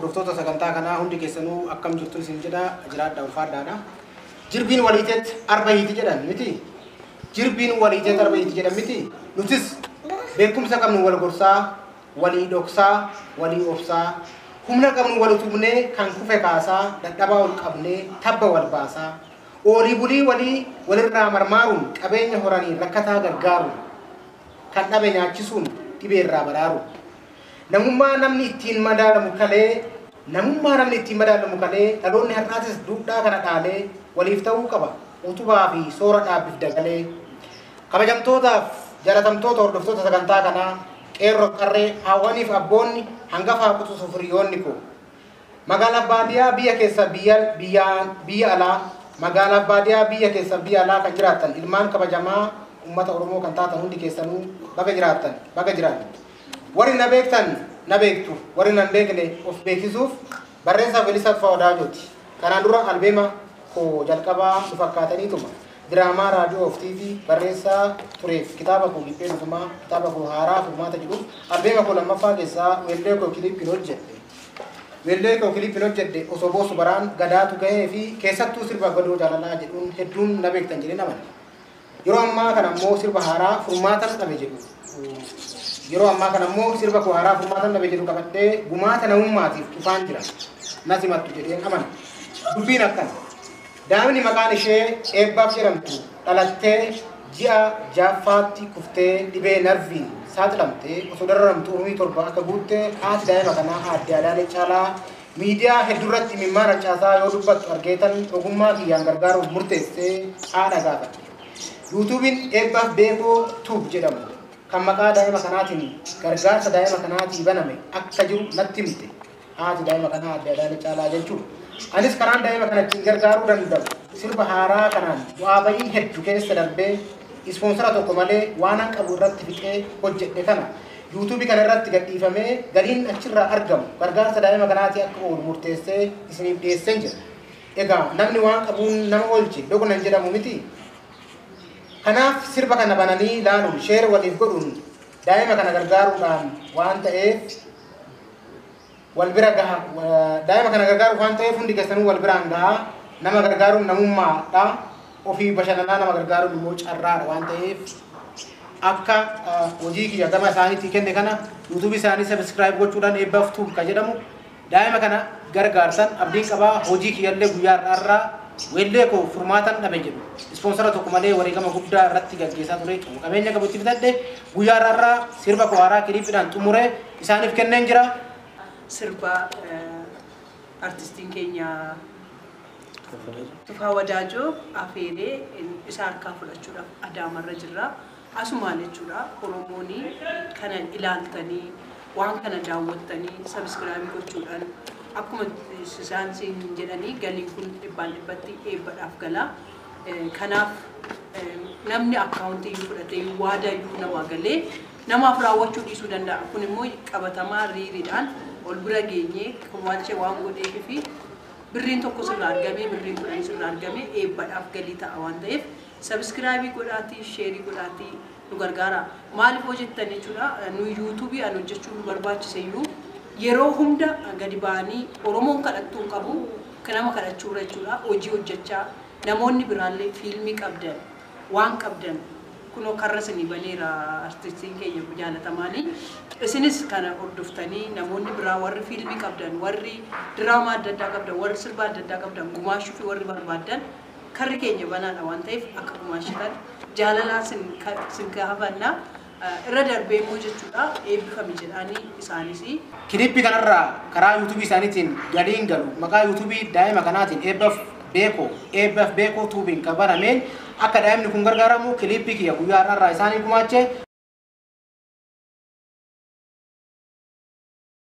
hordoftoota sagantaa kanaa hundi keessanuu akkam jirtu isin jedha jiraadha ulfaadhaadha. Jirbiin waliiteet arba'iiti jedhan miti. Jirbiin waliiteet arba'iiti jedhan miti. Nutis beekumsa qabnu wal gorsaa, walii dhoksaa, walii obsaa, humna qabnu wal utubnee kan kufe kaasaa, dadhabaa wal qabnee tabba wal baasaa, oolii bulii walirraa marmaaruun qabeenya horanii rakkataa gargaaruun kan dhabe nyaachisuun dhibee irraa baraaruun. Namummaa namni ittiin madaalamu kalee dhaloonni har'aatis duudhaa kana dhaalee waliif ta'uu qaba utubaa fi soora dhaabbiif dagalee. Kabajamtootaaf jaalatamtoota hordoftoota sagantaa kanaa qeerroo qarree hawwaniif abboonni hangafaa quxisuuf hiriyoonni koo magaalaa baadiyyaa biyya keessa biyya alaa magaalaa baadiyyaa biyya keessa biyya alaa kan jiraattan ilmaan kabajamaa ummata Oromoo kan taatan hundi keessanuu baga jiraatan. Warri na beektan na beektu, warri na beekne of beeksisuuf barreessaa Felisaat Fawadaajoti. Kanaan dura albeema koo jalqabaa nu fakkaataniituma. Diraamaa raadiyoo of TV barreessaa tureef kitaaba koo Liphee Dhugumaa, kitaaba koo Haaraa Furmaata jedhuuf albeema koo lammaffaa keessaa weellee koo kilippiin hojjedhe. Weellee koo kilippiin hojjedhe osoo boosu baraan gadaatu gahee fi keessattuu sirba gadoo jaalalaa jedhuun hedduun na beektan jedhee naman. Yeroo ammaa kana immoo sirba Haaraa Furmaata dhabe jedhu. Yeroo ammaa kana immoo sirba koo Haaraa Furmaata dhabe jedhu qabadhee gumaata namummaatiif dhufaan jira. Nasimattu jedheen aman. Dubbiin akkana. Daa'imni maqaan ishee Eebbaaf jedhamtu dhalattee ji'a ja'affaatti kuftee dhibee narviin saaxilamtee osoo dararamtu umurii 7 akka guuttee haati daa'ima kanaa aadde Adaanech Caalaa miidiyaa hedduurratti imimmaan harcaasaa yoo dubbattu argeetan ogummaa kiyyaan gargaaruuf murteessee haadha gaafate. YouTube'n Eebbaaf Beekoo Tuub jedhamu kan maqaa daa'ima kanaatiin gargaarsa daa'ima kanaatii baname akka jiru natti himte haati daa'ima kanaa aadde Adaanech Caalaa jechuudha. Anis karaan daa'ima kana ittiin gargaaruu danda'u sirba haaraa kanaan bu'aa bayii hedduu keessa darbee ispoonsara tokko malee waan qabu irratti fixee hojjedhe kana YouTube kana irratti gadhiifamee galiin achirraa argamu gargaarsa daa'ima kanaatii akka oolu murteessee isiniif dhiyeesseen jira. Egaa namni waan qabuun nama oolche dogonan jedhamu miti. Kanaaf sirba kana bananii ilaaluun sheera waliif godhuun daa'ima kana gargaaruudhaan waan ta'eef walbira gaha daa'ima kana gargaaruuf waan ta'eef hundi keessanuu walbiraan gahaa nama gargaaruun namummaadha ofii bashannanaa nama gargaaruun immoo carraadha waan ta'eef akka hojii kiyya gama isaaniitii kenne kana YouTube isaanii subscribe gochuudhaan Eebbaaf Tuub ka jedhamu daa'ima kana gargaarsan abdiin qabaa hojii kiyyallee guyyaa har'aa weellee koo furmaatan dhabe jedhu ispoonsara tokko malee wareegama guddaa irratti gaggeessaa ture qabeenya qabutti bitadhe guyyaa har'aa sirba koo haaraa kilippiidhaan xumuree isaaniif kenneen jira. Sirba artistiin keenya Tufaa Wadaajoo afeeree isa harkaa fudhachuudhaaf Adaamarra jirra. Asumaan jechuudha Oromoonii kana ilaaltanii waan kana daawwattanii sabskraabii gochuudhaan akkuma isaan siin jedhanii galiin kun dhibbatti eebbadhaaf gala. Kanaaf namni akkaawuntii fudhatee waadaayyuu namaa galee namaaf raawwachuu dhiisuu danda'a. Kun immoo qabatamaa riiriidhaan ol bira geenyee kumaachee waan godheef fi birriin tokko sirraa argamee birriin kudhan sirraa argamee eebbadhaaf galii ta'a waan ta'eef sabskraabii godhaatii sheerii godhaatii nu gargaara. Maaliif hojjettan jechuudha nu yuutuubii an hojjechuu nu barbaachiseyyuu yeroo hunda gadi ba'anii Oromoon kadhattuu qabu nama kadhachuura jechuudha hojii hojjechaa namoonni biraallee fiilmii qabdan waan qabdan kuno karra isinii baneera artistiin keenya jaalatamaanii isinis kana hordoftanii namoonni biraa warri fiilmii qabdan warri diraamaa adda addaa qabdan warri sirba adda addaa qabdan gumaashuu fi warri barbaadan karri keenya banaadha waan ta'eef akka gumaashitan jaalalaa sin gaafannaa irra darbee immoo jechuudha eebbifame jedhanii isaanis Kilippii kanarraa karaa YouTube isaaniitiin galiin galu maqaa YouTube daa'ima kanaatiin Eebbaaf Beekoo Tuubiin qabarameen akka daa'imni kun gargaaramu kilippii kiyya guyyaa har'aa isaanii gumaachee